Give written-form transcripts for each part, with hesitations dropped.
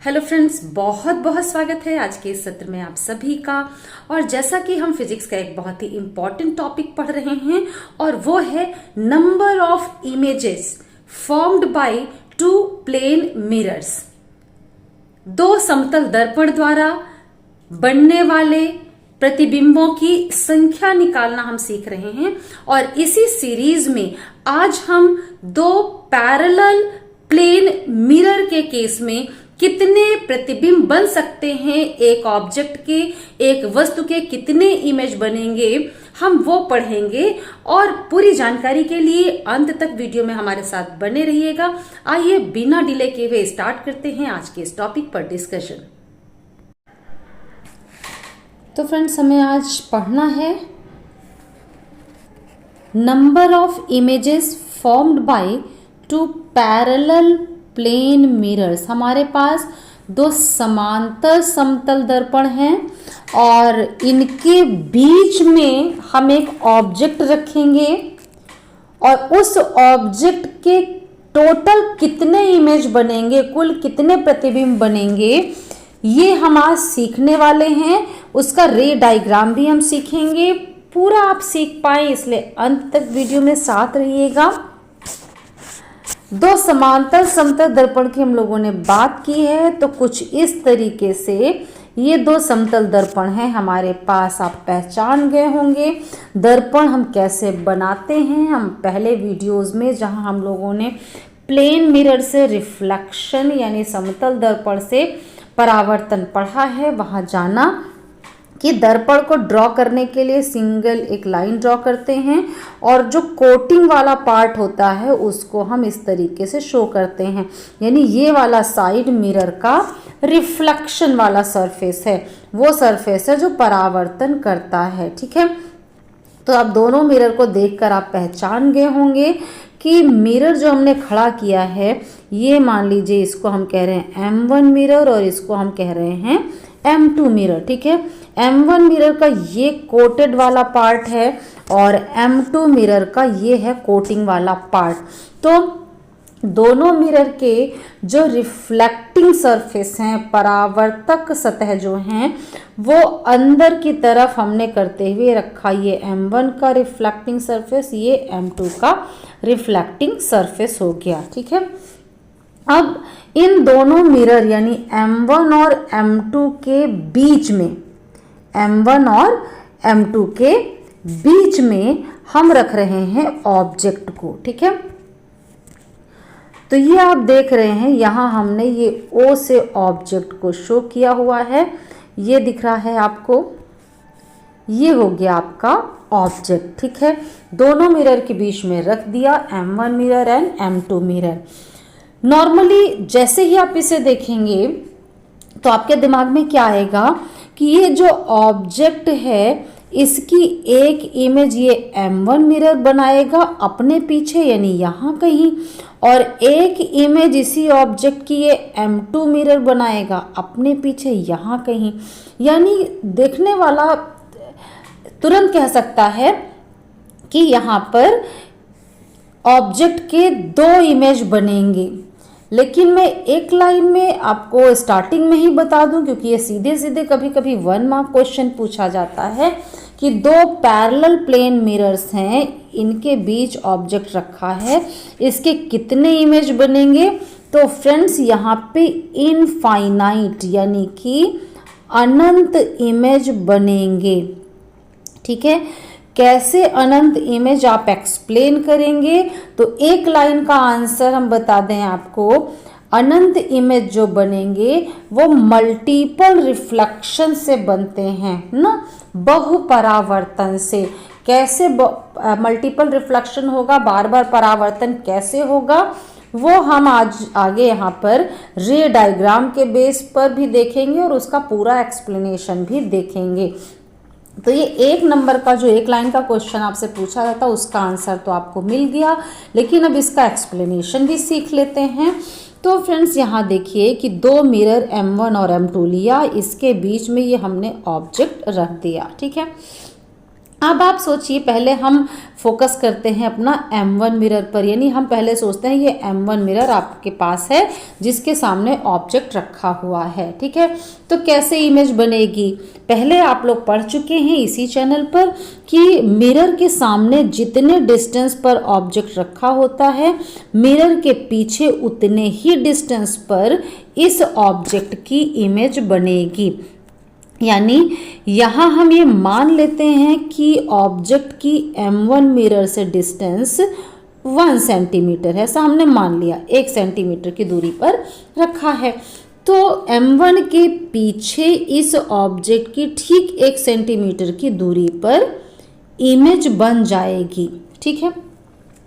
Hello friends, बहुत बहुत स्वागत है आज के इस सत्र में आप सभी का। और जैसा कि हम फिजिक्स का एक बहुत ही इंपॉर्टेंट टॉपिक पढ़ रहे हैं और वो है number of images formed by two plane mirrors. दो समतल दर्पण द्वारा बनने वाले प्रतिबिंबों की संख्या निकालना हम सीख रहे हैं। और इसी सीरीज में आज हम दो पैरेलल प्लेन मिरर के केस में कितने प्रतिबिंब बन सकते हैं, एक ऑब्जेक्ट के, एक वस्तु के कितने इमेज बनेंगे, हम वो पढ़ेंगे। और पूरी जानकारी के लिए अंत तक वीडियो में हमारे साथ बने रहिएगा। आइए बिना डिले किए हुए स्टार्ट करते हैं आज के इस टॉपिक पर डिस्कशन। तो फ्रेंड्स, हमें आज पढ़ना है number of images formed by two parallel plane mirrors. हमारे पास दो समांतर समतल दर्पण हैं और इनके बीच में हम एक ऑब्जेक्ट रखेंगे और उस ऑब्जेक्ट के टोटल कितने इमेज बनेंगे, कुल कितने प्रतिबिंब बनेंगे, ये हम आज सीखने वाले हैं। उसका रे डायग्राम भी हम सीखेंगे। पूरा आप सीख पाए इसलिए अंत तक वीडियो में साथ रहिएगा। दो समांतर समतल दर्पण की हम लोगों ने बात की है, तो कुछ इस तरीके से ये दो समतल दर्पण हैं हमारे पास। आप पहचान गए होंगे दर्पण हम कैसे बनाते हैं। हम पहले वीडियोस में जहां हम लोगों ने प्लेन मिरर से रिफ्लेक्शन यानी समतल दर्पण से परावर्तन पढ़ा है, वहां जाना कि दर्पण को ड्रॉ करने के लिए सिंगल एक लाइन ड्रॉ करते हैं और जो कोटिंग वाला पार्ट होता है उसको हम इस तरीके से शो करते हैं। यानी ये वाला साइड मिरर का रिफ्लेक्शन वाला सरफेस है, वो सरफेस है जो परावर्तन करता है। ठीक है, तो आप दोनों मिरर को देखकर आप पहचान गए होंगे कि मिरर जो हमने खड़ा किया है, ये मान लीजिए इसको हम कह रहे हैं M1 मिरर और इसको हम कह रहे हैं M2 मिरर। ठीक है, M1 मिरर का ये कोटेड वाला पार्ट है और M2 मिरर का ये है कोटिंग वाला पार्ट। तो दोनों मिरर के जो रिफ्लेक्टिंग सरफेस हैं, परावर्तक सतह जो हैं, वो अंदर की तरफ हमने करते हुए रखा। ये M1 का रिफ्लेक्टिंग सरफेस, ये M2 का रिफ्लेक्टिंग सरफेस हो गया। ठीक है, अब इन दोनों मिरर यानी M1 और M2 के बीच में, M1 और M2 के बीच में हम रख रहे हैं ऑब्जेक्ट को। ठीक है, तो ये आप देख रहे हैं यहाँ हमने ये O से ऑब्जेक्ट को शो किया हुआ है। ये दिख रहा है आपको, ये हो गया आपका ऑब्जेक्ट। ठीक है, दोनों मिरर के बीच में रख दिया, M1 mirror and M2 mirror. Normally जैसे ही आप इसे देखेंगे तो आपके दिमाग में क्या आएगा कि ये जो ऑब्जेक्ट है इसकी एक इमेज ये M1 मिरर बनाएगा अपने पीछे यानी यहाँ कहीं, और एक इमेज इसी ऑब्जेक्ट की ये M2 मिरर बनाएगा अपने पीछे यहाँ कहीं। यानी देखने वाला तुरंत कह सकता है कि यहाँ पर ऑब्जेक्ट के दो इमेज बनेंगे। लेकिन मैं एक लाइन में आपको स्टार्टिंग में ही बता दूं, क्योंकि ये सीधे सीधे कभी कभी 1 मार्क क्वेश्चन पूछा जाता है कि दो पैरेलल प्लेन मिरर्स हैं, इनके बीच ऑब्जेक्ट रखा है, इसके कितने इमेज बनेंगे। तो फ्रेंड्स, यहाँ पे इनफाइनाइट यानी कि अनंत इमेज बनेंगे। ठीक है, कैसे अनंत इमेज आप एक्सप्लेन करेंगे, तो एक लाइन का आंसर हम बता दें आपको। अनंत इमेज जो बनेंगे वो मल्टीपल रिफ्लेक्शन से बनते हैं ना, बहुपरावर्तन से। कैसे मल्टीपल रिफ्लेक्शन होगा, बार बार परावर्तन कैसे होगा, वो हम आज आगे यहाँ पर रे डायग्राम के बेस पर भी देखेंगे और उसका पूरा एक्सप्लेनेशन भी देखेंगे। तो ये एक नंबर का जो एक लाइन का क्वेश्चन आपसे पूछा जाता उसका आंसर तो आपको मिल गया, लेकिन अब इसका एक्सप्लेनेशन भी सीख लेते हैं। तो फ्रेंड्स, यहाँ देखिए कि दो मिरर M1 और M2 लिया, इसके बीच में ये हमने ऑब्जेक्ट रख दिया। ठीक है, अब आप सोचिए, पहले हम फोकस करते हैं अपना M1 मिरर पर, यानी हम पहले सोचते हैं ये M1 मिरर आपके पास है जिसके सामने ऑब्जेक्ट रखा हुआ है, ठीक है। तो कैसे इमेज बनेगी, पहले आप लोग पढ़ चुके हैं इसी चैनल पर कि मिरर के सामने जितने डिस्टेंस पर ऑब्जेक्ट रखा होता है, मिरर के पीछे उतने ही डिस्टेंस पर इस ऑब्जेक्ट की इमेज बनेगी। यानी यहाँ हम ये मान लेते हैं कि ऑब्जेक्ट की M1 मिरर से डिस्टेंस 1 सेंटीमीटर है, ऐसा हमने मान लिया, 1 सेंटीमीटर की दूरी पर रखा है। तो M1 के पीछे इस ऑब्जेक्ट की ठीक 1 सेंटीमीटर की दूरी पर इमेज बन जाएगी, ठीक है,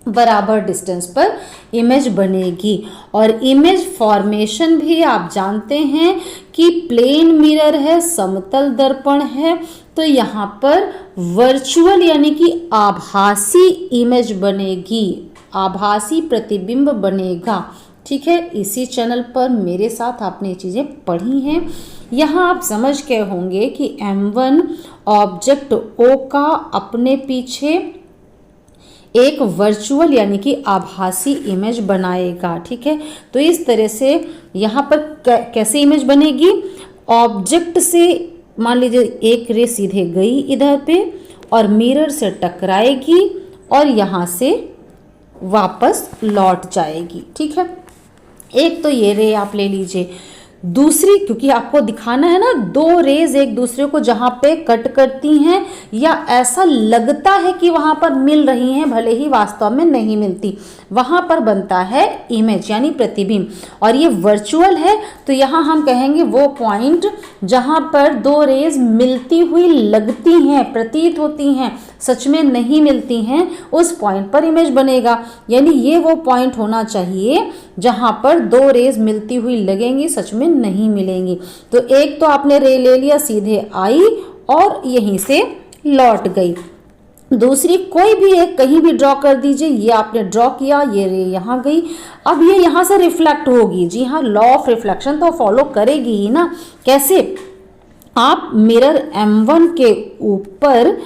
बराबर डिस्टेंस पर इमेज बनेगी। और इमेज फॉर्मेशन भी आप जानते हैं कि प्लेन मिरर है, समतल दर्पण है, तो यहाँ पर वर्चुअल यानी कि आभासी इमेज बनेगी, आभासी प्रतिबिंब बनेगा, ठीक है। इसी चैनल पर मेरे साथ आपने ये चीज़ें पढ़ी हैं। यहाँ आप समझ गए होंगे कि M1 ऑब्जेक्ट O का अपने पीछे एक वर्चुअल यानी कि आभासी इमेज बनाएगा, ठीक है। तो इस तरह से यहाँ पर कैसे इमेज बनेगी, ऑब्जेक्ट से मान लीजिए एक रे सीधे गई इधर पे और मिरर से टकराएगी और यहाँ से वापस लौट जाएगी, ठीक है। एक तो ये रे आप ले लीजिए, दूसरी, क्योंकि आपको दिखाना है ना, दो रेज एक दूसरे को जहाँ पे कट करती हैं या ऐसा लगता है कि वहाँ पर मिल रही हैं, भले ही वास्तव में नहीं मिलती, वहाँ पर बनता है इमेज यानी प्रतिबिंब। और ये वर्चुअल है तो यहाँ हम कहेंगे वो पॉइंट जहाँ पर दो रेज मिलती हुई लगती हैं, प्रतीत होती हैं, सच में नहीं मिलती हैं, उस पॉइंट पर इमेज बनेगा। यानी ये वो पॉइंट होना चाहिए जहाँ पर दो रेज मिलती हुई लगेंगी, सच में नहीं मिलेंगी। तो एक तो आपने रे ले लिया, सीधे आई और यहीं से लौट गई। दूसरी कोई भी एक कहीं भी ड्रॉ कर दीजिए, ये आपने ड्रॉ किया, ये रे यहाँ गई, अब ये यहाँ से रिफ्लेक्ट होगी। जी हाँ, लॉ ऑफ रिफ्लेक्शन तो फॉलो करेगी ही ना। कैसे, आप मिरर M1 के ऊपर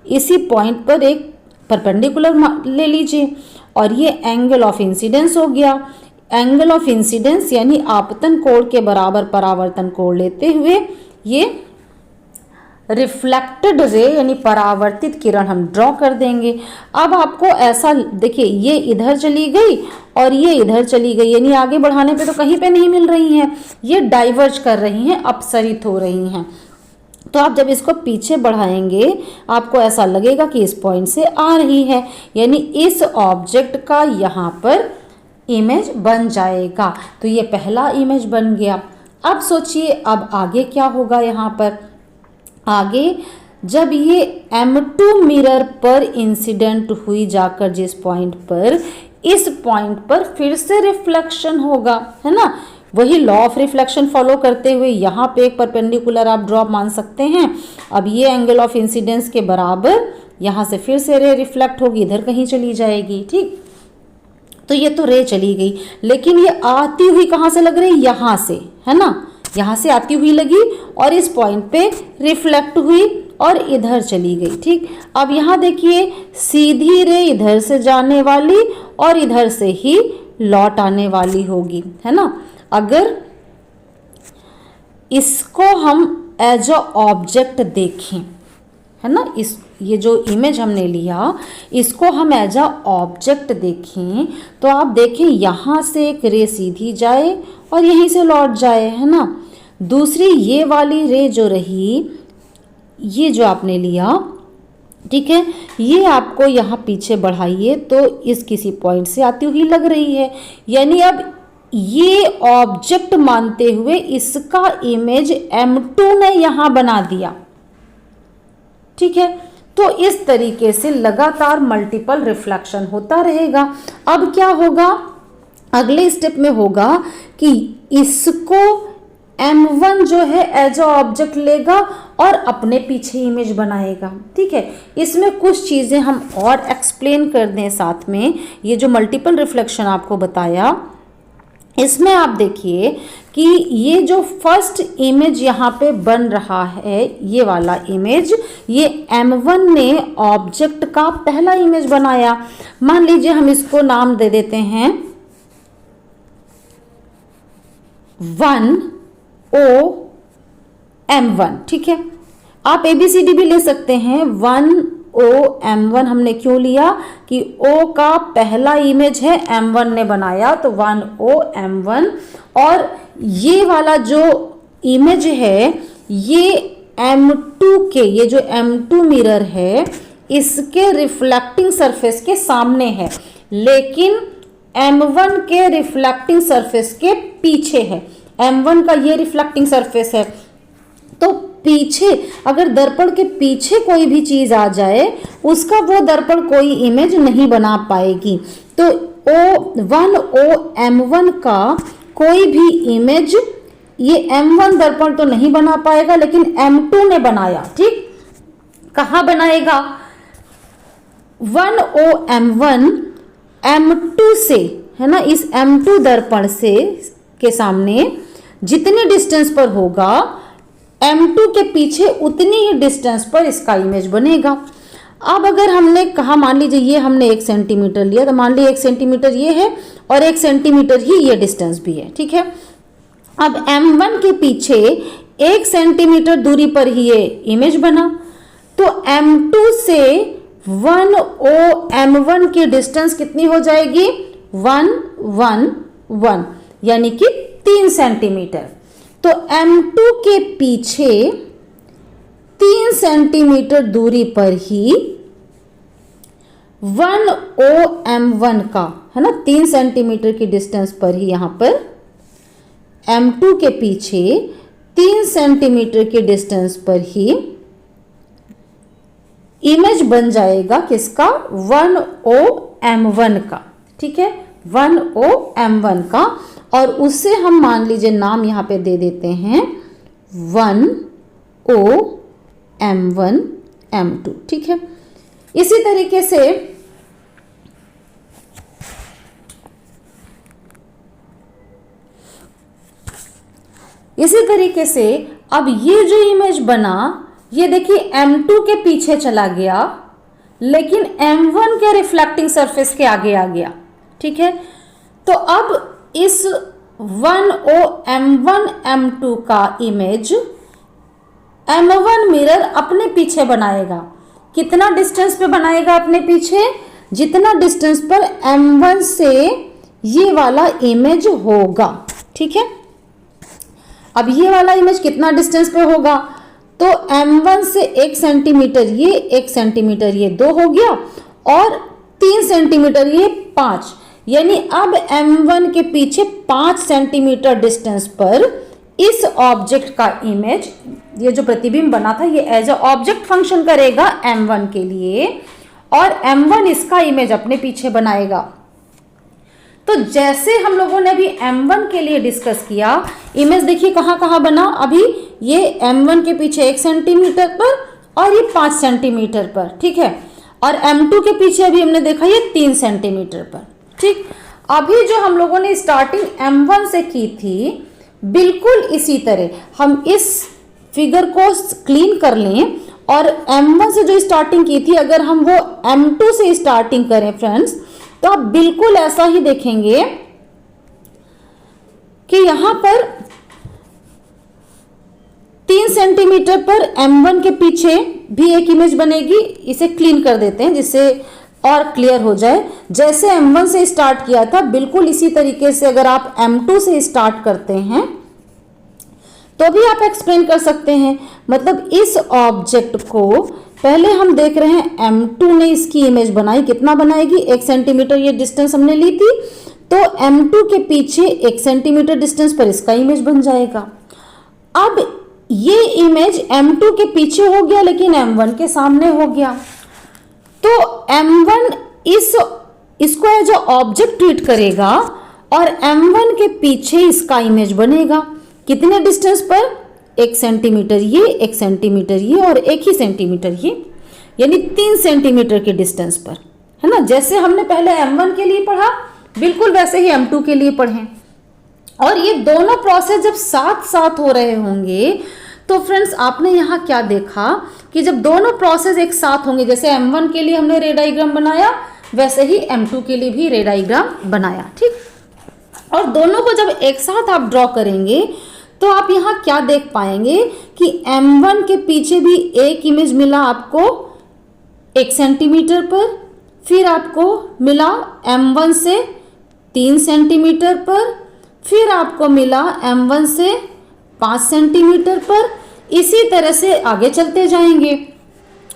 इसी पॉइंट पर एक परपेंडिकुलर ले लीजिए और ये एंगल ऑफ इंसिडेंस हो गया। एंगल ऑफ इंसिडेंस यानी आपतन कोण के बराबर परावर्तन कोण लेते हुए ये रिफ्लेक्टेड रे यानी परावर्तित किरण हम ड्रॉ कर देंगे। अब आपको ऐसा देखिए, ये इधर चली गई और ये इधर चली गई, यानी आगे बढ़ाने पे तो कहीं पे नहीं मिल रही हैं, ये डाइवर्ज कर रही हैं, अपसरित हो रही हैं। तो आप जब इसको पीछे बढ़ाएंगे आपको ऐसा लगेगा कि इस पॉइंट से आ रही है, यानी इस ऑब्जेक्ट का यहाँ पर इमेज बन जाएगा। तो ये पहला इमेज बन गया। अब सोचिए अब आगे क्या होगा, यहाँ पर आगे जब ये M2 मिरर पर इंसिडेंट हुई जाकर जिस पॉइंट पर, इस पॉइंट पर फिर से रिफ्लेक्शन होगा, है ना। वही लॉ ऑफ रिफ्लेक्शन फॉलो करते हुए यहाँ पे एक परपेंडिकुलर आप ड्रॉ मान सकते हैं। अब ये एंगल ऑफ इंसिडेंस के बराबर यहाँ से फिर से रे रिफ्लेक्ट होगी, इधर कहीं चली जाएगी, ठीक। तो ये तो रे चली गई, लेकिन ये आती हुई कहाँ से लग रही, यहाँ से, है ना, यहाँ से आती हुई लगी और इस पॉइंट पे रिफ्लेक्ट हुई और इधर चली गई, ठीक। अब यहाँ देखिए, सीधी रे इधर से जाने वाली और इधर से ही लौट आने वाली होगी, है ना। अगर इसको हम एज अ ऑब्जेक्ट देखें, है ना, ये जो इमेज हमने लिया इसको हम एज अ ऑब्जेक्ट देखें तो आप देखें यहाँ से एक रे सीधी जाए और यहीं से लौट जाए, है ना। दूसरी ये वाली रे जो रही, ये जो आपने लिया, ठीक है, ये आपको यहाँ पीछे बढ़ाइए तो इस किसी पॉइंट से आती हुई लग रही है, यानी अब ये ऑब्जेक्ट मानते हुए इसका इमेज M2 ने यहाँ बना दिया, ठीक है। तो इस तरीके से लगातार मल्टीपल रिफ्लेक्शन होता रहेगा। अब क्या होगा, अगले स्टेप में होगा कि इसको M1 जो है एज अ ऑब्जेक्ट लेगा और अपने पीछे इमेज बनाएगा, ठीक है। इसमें कुछ चीज़ें हम और एक्सप्लेन कर दें साथ में। ये जो मल्टीपल रिफ्लेक्शन आपको बताया, इसमें आप देखिए कि ये जो फर्स्ट इमेज यहाँ पे बन रहा है, ये वाला इमेज, ये M1 ने ऑब्जेक्ट का पहला इमेज बनाया। मान लीजिए हम इसको नाम दे देते हैं 1OM1, ठीक है। आप ABCD भी ले सकते हैं। 1OM1 हमने क्यों लिया कि O का पहला इमेज है, M1 ने बनाया, तो 1OM1। और ये वाला जो इमेज है ये M2 के, ये जो M2 मिरर है इसके रिफ्लेक्टिंग सरफेस के सामने है, लेकिन M1 के रिफ्लेक्टिंग सरफेस के पीछे है। M1 का ये रिफ्लेक्टिंग सरफेस है, तो पीछे अगर दर्पण के पीछे कोई भी चीज आ जाए उसका वो दर्पण कोई इमेज नहीं बना पाएगी। तो 1OM1 का कोई भी इमेज ये M1 दर्पण तो नहीं बना पाएगा, लेकिन M2 ने बनाया, ठीक। कहाँ बनाएगा? 1OM1 M2 से, है ना, इस M2 दर्पण से के सामने जितनी डिस्टेंस पर होगा M2 के पीछे उतनी ही डिस्टेंस पर इसका इमेज बनेगा। अब अगर हमने कहा, मान लीजिए ये हमने 1 सेंटीमीटर लिया, तो मान लीजिए 1 सेंटीमीटर ये है और 1 सेंटीमीटर ही ये डिस्टेंस भी है, ठीक है। अब M1 के पीछे 1 सेंटीमीटर दूरी पर ही ये इमेज बना, तो M2 से 1OM1 की डिस्टेंस कितनी हो जाएगी? 1 1 1, यानी कि 3 सेंटीमीटर। तो M2 के पीछे 3 सेंटीमीटर दूरी पर ही 1OM1 का, है ना, 3 सेंटीमीटर की डिस्टेंस पर ही यहां पर M2 के पीछे 3 सेंटीमीटर की डिस्टेंस पर ही इमेज बन जाएगा किसका? 1OM1 का, ठीक है, 1OM1 का। और उससे हम मान लीजिए नाम यहां पे दे देते हैं 1OM1 M2, ठीक है। इसी तरीके से अब ये जो इमेज बना, ये देखिए M2 के पीछे चला गया, लेकिन M1 के रिफ्लेक्टिंग सरफेस के आगे आ गया, ठीक है। तो अब इस 1OM1 M2 का इमेज M1 मिरर अपने पीछे बनाएगा। कितना डिस्टेंस पे बनाएगा अपने पीछे? जितना डिस्टेंस पर M1 से ये वाला इमेज होगा, ठीक है। अब ये वाला इमेज कितना डिस्टेंस पे होगा? तो M1 से 1 सेंटीमीटर ये, 1 सेंटीमीटर ये 2 हो गया, और 3 सेंटीमीटर ये 5, यानी अब M1 के पीछे 5 सेंटीमीटर डिस्टेंस पर इस ऑब्जेक्ट का इमेज, ये जो प्रतिबिंब बना था, ये एज अ ऑब्जेक्ट फंक्शन करेगा M1 के लिए, और M1 इसका इमेज अपने पीछे बनाएगा। तो जैसे हम लोगों ने अभी M1 के लिए डिस्कस किया, इमेज देखिए कहाँ कहाँ बना। अभी ये M1 के पीछे 1 सेंटीमीटर पर और ये 5 सेंटीमीटर पर, ठीक है। और M2 के पीछे अभी हमने देखा ये 3 सेंटीमीटर पर, ठीक। अभी जो हम लोगों ने स्टार्टिंग M1 से की थी, बिल्कुल इसी तरह हम इस फिगर को क्लीन कर लें और M1 से जो स्टार्टिंग की थी अगर हम वो M2 से स्टार्टिंग करें फ्रेंड्स, तो आप बिल्कुल ऐसा ही देखेंगे कि यहां पर 3 सेंटीमीटर पर M1 के पीछे भी एक इमेज बनेगी। इसे क्लीन कर देते हैं जिससे और क्लियर हो जाए। जैसे M1 से स्टार्ट किया था बिल्कुल इसी तरीके से अगर आप M2 से स्टार्ट करते हैं तो भी आप एक्सप्लेन कर सकते हैं। मतलब इस ऑब्जेक्ट को पहले हम देख रहे हैं M2 ने इसकी इमेज बनाई, कितना बनाएगी? 1 सेंटीमीटर ये डिस्टेंस हमने ली थी, तो M2 के पीछे 1 सेंटीमीटर डिस्टेंस पर इसका इमेज बन जाएगा। अब ये इमेज M2 के पीछे हो गया लेकिन M1 के सामने हो गया, तो M1 इसको एज ऑब्जेक्ट ट्रीट करेगा और M1 के पीछे इसका इमेज बनेगा। कितने डिस्टेंस पर? 1 सेंटीमीटर ये, 1 सेंटीमीटर ये और 1 ही सेंटीमीटर ये, यानी 3 सेंटीमीटर के डिस्टेंस पर, है ना। जैसे हमने पहले M1 के लिए पढ़ा बिल्कुल वैसे ही M2 के लिए पढ़ें। और ये दोनों प्रोसेस जब साथ साथ हो रहे होंगे तो फ्रेंड्स आपने यहाँ क्या देखा कि जब दोनों प्रोसेस एक साथ होंगे, जैसे M1 के लिए हमने रे डायग्राम बनाया वैसे ही M2 के लिए भी रे डायग्राम बनाया, ठीक। और दोनों को जब एक साथ आप ड्रॉ करेंगे तो आप यहाँ क्या देख पाएंगे कि M1 के पीछे भी एक इमेज मिला आपको 1 सेंटीमीटर पर, फिर आपको मिला M1 से 3 सेंटीमीटर पर, फिर आपको मिला M1 से 5 सेंटीमीटर पर। इसी तरह से आगे चलते जाएंगे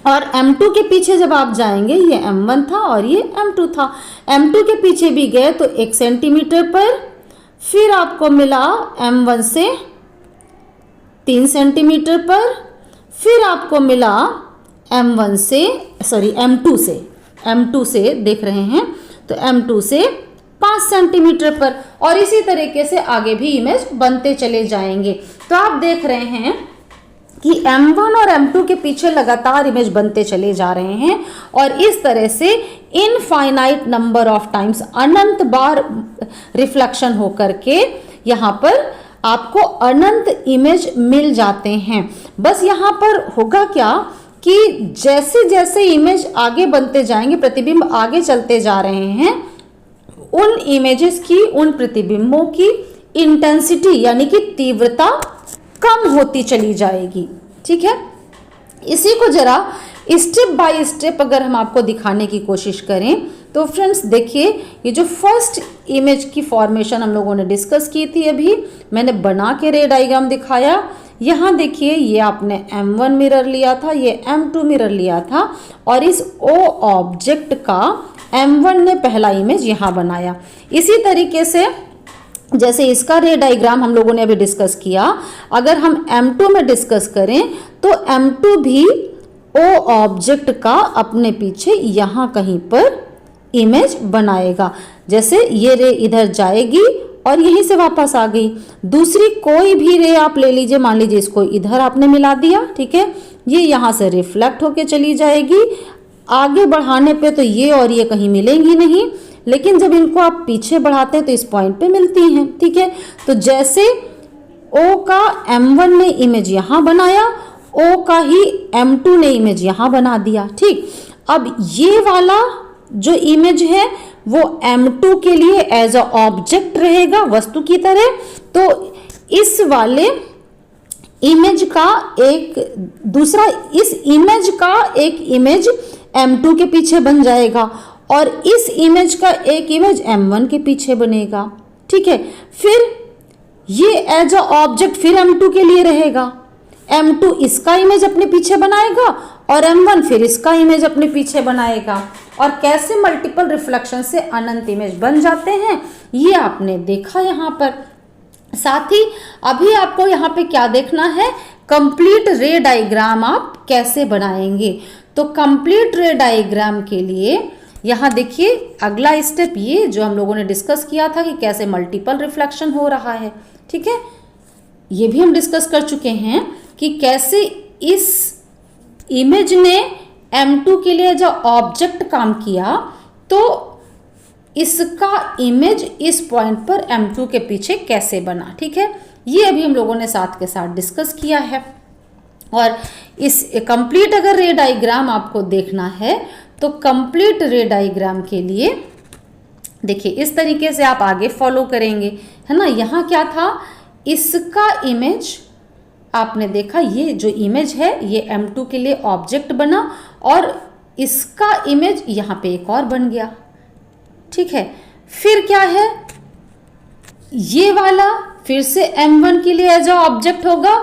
और M2 के पीछे जब आप जाएंगे, ये M1 था और ये M2 था, M2 के पीछे भी गए तो 1 सेंटीमीटर पर, फिर आपको मिला M1 से 3 सेंटीमीटर पर, फिर आपको मिला M2 से देख रहे हैं तो M2 से 5 सेंटीमीटर पर, और इसी तरीके से आगे भी इमेज बनते चले जाएंगे। तो आप देख रहे हैं कि M1 और M2 के पीछे लगातार इमेज बनते चले जा रहे हैं और इस तरह से infinite number of times, Anant bar reflection होकर के यहाँ पर आपको अनंत इमेज मिल जाते हैं। बस यहाँ पर होगा क्या कि जैसे जैसे इमेज आगे बनते जाएंगे, प्रतिबिंब आगे चलते जा रहे हैं, उन इमेजेस की, उन प्रतिबिंबों की इंटेंसिटी यानी कि तीव्रता कम होती चली जाएगी, ठीक है। इसी को जरा स्टेप बाय स्टेप अगर हम आपको दिखाने की कोशिश करें तो फ्रेंड्स देखिए, ये जो फर्स्ट इमेज की फॉर्मेशन हम लोगों ने डिस्कस की थी, अभी मैंने बना के रे डायग्राम दिखाया। यहाँ देखिए, ये आपने M1 मिरर लिया था, ये M2 मिरर लिया था और इस O ऑब्जेक्ट का M1 ने पहला इमेज यहाँ बनाया। इसी तरीके से जैसे इसका रे डायग्राम हम लोगों ने अभी डिस्कस किया, अगर हम M2 में डिस्कस करें तो M2 भी O ऑब्जेक्ट का अपने पीछे यहाँ कहीं पर इमेज बनाएगा। जैसे ये रे इधर जाएगी और यहीं से वापस आ गई। दूसरी कोई भी रे आप ले लीजिए, मान लीजिए इसको इधर आपने मिला दिया, ठीक है, ये यहाँ से रिफ्लेक्ट होके चली जाएगी। आगे बढ़ाने पे तो ये और ये कहीं मिलेंगी नहीं, लेकिन जब इनको आप पीछे बढ़ाते हैं तो इस पॉइंट पे मिलती हैं, ठीक है। तो जैसे O का M1 ने इमेज यहाँ बनाया, O का ही M2 ने इमेज यहाँ बना दिया, ठीक। अब ये वाला जो इमेज है वो M2 के लिए एज अ ऑब्जेक्ट रहेगा, वस्तु की तरह। तो इस वाले इमेज का एक दूसरा, इस इमेज का एक इमेज M2 के पीछे बन जाएगा और इस इमेज का एक इमेज M1 के पीछे बनेगा, ठीक है। फिर ये एज अ ऑब्जेक्ट फिर M2 के लिए रहेगा, M2 इसका इमेज अपने पीछे बनाएगा और M1 फिर इसका इमेज अपने पीछे बनाएगा। और कैसे मल्टीपल रिफ्लेक्शन से अनंत इमेज बन जाते हैं ये आपने देखा यहाँ पर। साथ ही अभी आपको यहाँ पे क्या देखना है, कंप्लीट रे डायग्राम आप कैसे बनाएंगे। तो कंप्लीट रे डायग्राम के लिए यहाँ देखिए, अगला स्टेप ये जो हम लोगों ने डिस्कस किया था कि कैसे मल्टीपल रिफ्लेक्शन हो रहा है, ठीक है, ये भी हम डिस्कस कर चुके हैं कि कैसे इस इमेज ने M2 के लिए जो ऑब्जेक्ट काम किया तो इसका इमेज इस पॉइंट पर M2 के पीछे कैसे बना, ठीक है। ये अभी हम लोगों ने साथ के साथ डिस्कस किया है। और इस कंप्लीट अगर रे डायग्राम आपको देखना है तो कंप्लीट रे डायग्राम के लिए देखिए इस तरीके से आप आगे फॉलो करेंगे, है ना। यहाँ क्या था, इसका इमेज आपने देखा, ये जो इमेज है ये M2 के लिए ऑब्जेक्ट बना और इसका इमेज यहाँ पे एक और बन गया, ठीक है। फिर क्या है, ये वाला फिर से M1 के लिए एज अ ऑब्जेक्ट होगा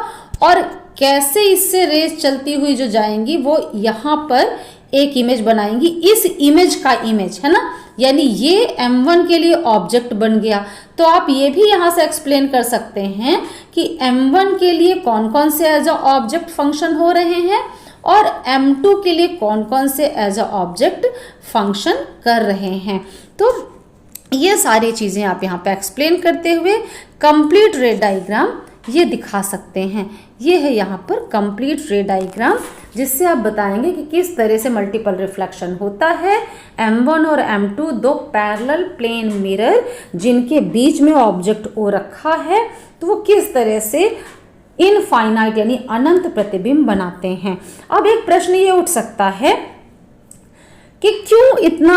और कैसे इससे रेस चलती हुई जो जाएंगी वो यहाँ पर एक इमेज बनाएंगी, इस इमेज का इमेज, है ना, यानी ये M1 के लिए ऑब्जेक्ट बन गया। तो आप ये भी यहाँ से एक्सप्लेन कर सकते हैं कि M1 के लिए कौन कौन से एज अ ऑब्जेक्ट फंक्शन हो रहे हैं और M2 के लिए कौन कौन से एज अ ऑब्जेक्ट फंक्शन कर रहे हैं। तो ये सारी चीज़ें आप यहाँ पे एक्सप्लेन करते हुए कंप्लीट रे डायग्राम ये दिखा सकते हैं। ये है यहाँ पर कंप्लीट रे डायग्राम, जिससे आप बताएंगे कि किस तरह से मल्टीपल रिफ्लेक्शन होता है। M1 और M2 दो पैरेलल प्लेन मिरर जिनके बीच में ऑब्जेक्ट O रखा है, तो वो किस तरह से इनफाइनाइट यानी अनंत प्रतिबिंब बनाते हैं। अब एक प्रश्न ये उठ सकता है कि क्यों इतना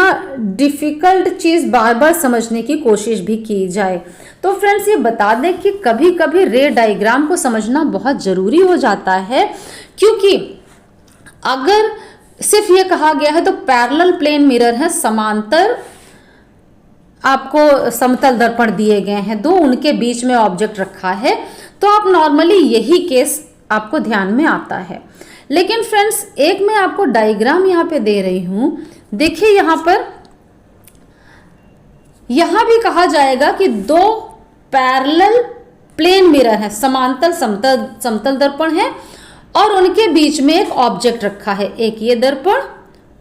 डिफिकल्ट चीज़ बार बार समझने की कोशिश भी की जाए। तो फ्रेंड्स ये बता दें कि कभी कभी रे डायग्राम को समझना बहुत ज़रूरी हो जाता है, क्योंकि अगर सिर्फ ये कहा गया है तो पैरेलल प्लेन मिरर है, समांतर आपको समतल दर्पण दिए गए हैं दो, उनके बीच में ऑब्जेक्ट रखा है, तो आप नॉर्मली यही केस आपको ध्यान में आता है। लेकिन फ्रेंड्स एक मैं आपको डायग्राम यहाँ पे दे रही हूं, देखिए यहाँ पर यहां भी कहा जाएगा कि दो पैरेलल प्लेन मिरर है, समांतर समतल दर्पण है और उनके बीच में एक ऑब्जेक्ट रखा है, एक ये दर्पण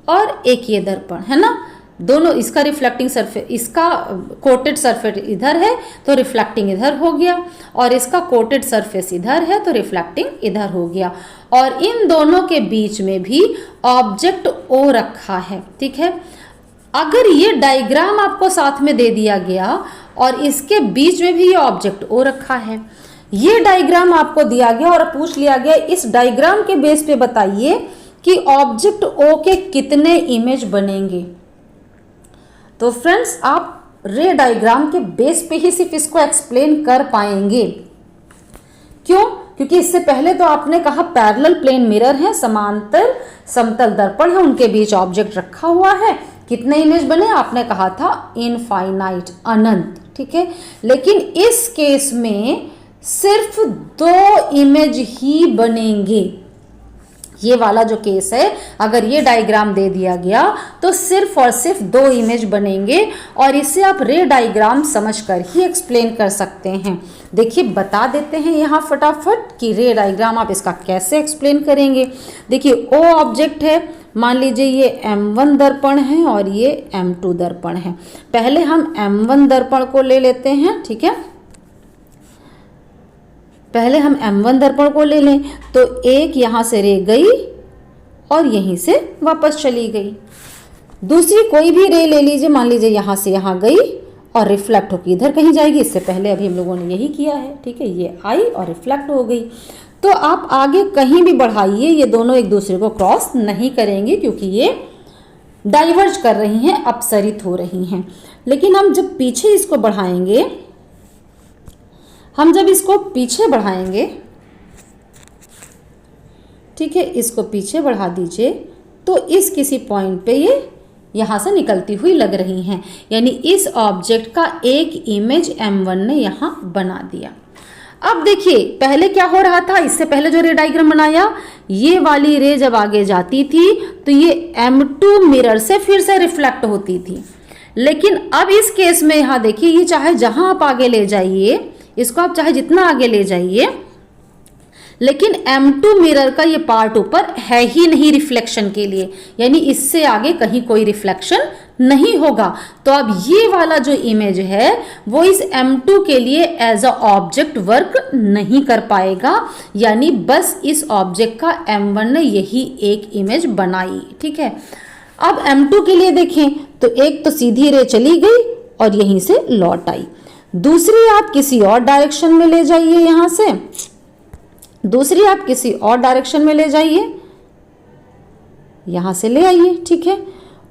और एक ये दर्पण है ना। दोनों, इसका रिफ्लेक्टिंग सरफेस, इसका कोटेड सरफेस इधर है तो रिफ्लेक्टिंग इधर हो गया, और इसका कोटेड सरफेस इधर है तो रिफ्लेक्टिंग इधर हो गया, और इन दोनों के बीच में भी ऑब्जेक्ट O रखा है। ठीक है, अगर ये डायग्राम आपको साथ में दे दिया गया और इसके बीच में भी ये ऑब्जेक्ट O रखा है, ये डायग्राम आपको दिया गया और पूछ लिया गया इस डायग्राम के बेस पे बताइए कि ऑब्जेक्ट O के कितने इमेज बनेंगे। तो फ्रेंड्स आप रे डायग्राम के बेस पे ही सिर्फ इसको एक्सप्लेन कर पाएंगे। क्यों? क्योंकि इससे पहले तो आपने कहा पैरेलल प्लेन मिरर है, समांतर समतल दर्पण है, उनके बीच ऑब्जेक्ट रखा हुआ है, कितने इमेज बने आपने कहा था इनफाइनाइट, अनंत। ठीक है, लेकिन इस केस में सिर्फ दो इमेज ही बनेंगे। ये वाला जो केस है, अगर ये डायग्राम दे दिया गया तो सिर्फ और सिर्फ दो इमेज बनेंगे, और इसे आप रे डायग्राम समझकर ही एक्सप्लेन कर सकते हैं। देखिए बता देते हैं यहाँ फटाफट कि रे डायग्राम आप इसका कैसे एक्सप्लेन करेंगे। देखिए O ऑब्जेक्ट है, मान लीजिए ये M1 दर्पण है और ये M2 दर्पण है। पहले हम M1 दर्पण को ले लेते हैं। ठीक है, पहले हम M1 दर्पण को ले लें तो एक यहाँ से रे गई और यहीं से वापस चली गई। दूसरी कोई भी रे ले लीजिए, मान लीजिए यहाँ से यहाँ गई और रिफ्लेक्ट होकर इधर कहीं जाएगी। इससे पहले अभी हम लोगों ने यही किया है। ठीक है, ये आई और रिफ्लेक्ट हो गई। तो आप आगे कहीं भी बढ़ाइए, ये दोनों एक दूसरे को क्रॉस नहीं करेंगे क्योंकि ये डाइवर्ज कर रही हैं, अपसरित हो रही हैं। लेकिन हम जब पीछे इसको बढ़ाएंगे, जब इसको पीछे बढ़ाएंगे, ठीक है, इसको पीछे बढ़ा दीजिए तो इस किसी पॉइंट पे ये यहाँ से निकलती हुई लग रही हैं, यानी इस ऑब्जेक्ट का एक इमेज M1 ने यहाँ बना दिया। अब देखिए पहले क्या हो रहा था, इससे पहले जो रे डायग्राम बनाया, ये वाली रे जब आगे जाती थी तो ये M2 मिरर से फिर से रिफ्लेक्ट होती थी। लेकिन अब इस केस में यहाँ देखिए, ये चाहे जहां आप आगे ले जाइए, इसको आप चाहे जितना आगे ले जाइए, लेकिन M2 मिरर का ये पार्ट ऊपर है ही नहीं रिफ्लेक्शन के लिए, यानी इससे आगे कहीं कोई रिफ्लेक्शन नहीं होगा। तो अब ये वाला जो इमेज है वो इस M2 के लिए एज अ ऑब्जेक्ट वर्क नहीं कर पाएगा, यानी बस इस ऑब्जेक्ट का M1 ने यही एक इमेज बनाई। ठीक है, अब M2 के लिए देखें तो एक तो सीधी रे चली गई और यहीं से लौट आई, दूसरी आप किसी और डायरेक्शन में ले जाइए, यहां से दूसरी आप किसी और डायरेक्शन में ले जाइए, यहां से ले आइए। ठीक है,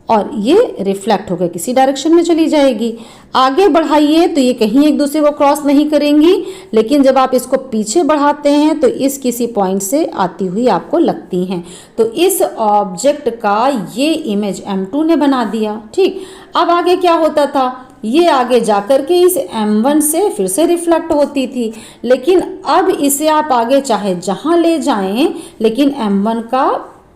और ये रिफ्लेक्ट होकर किसी डायरेक्शन में चली जाएगी। आगे बढ़ाइए तो ये कहीं एक दूसरे को क्रॉस नहीं करेंगी, लेकिन जब आप इसको पीछे बढ़ाते हैं तो इस किसी पॉइंट से आती हुई आपको लगती हैं। तो इस ऑब्जेक्ट का ये इमेज M2 ने बना दिया। ठीक, अब आगे क्या होता था, ये आगे जाकर के इस M1 से फिर से रिफ्लेक्ट होती थी, लेकिन अब इसे आप आगे चाहे जहां ले जाएं, लेकिन M1 का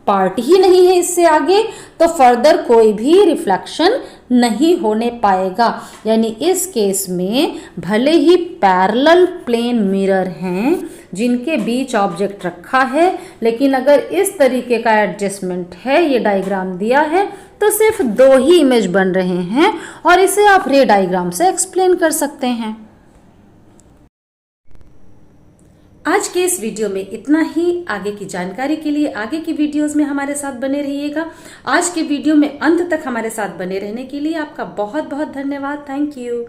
पार्ट ही नहीं है इससे आगे, तो फर्दर कोई भी रिफ्लेक्शन नहीं होने पाएगा। यानी इस केस में भले ही पैरेलल प्लेन मिरर हैं जिनके बीच ऑब्जेक्ट रखा है, लेकिन अगर इस तरीके का एडजस्टमेंट है, ये डायग्राम दिया है, तो सिर्फ दो ही इमेज बन रहे हैं और इसे आप रे डायग्राम से एक्सप्लेन कर सकते हैं। आज के इस वीडियो में इतना ही। आगे की जानकारी के लिए आगे की वीडियोस में हमारे साथ बने रहिएगा। आज के वीडियो में अंत तक हमारे साथ बने रहने के लिए आपका बहुत बहुत धन्यवाद। Thank you.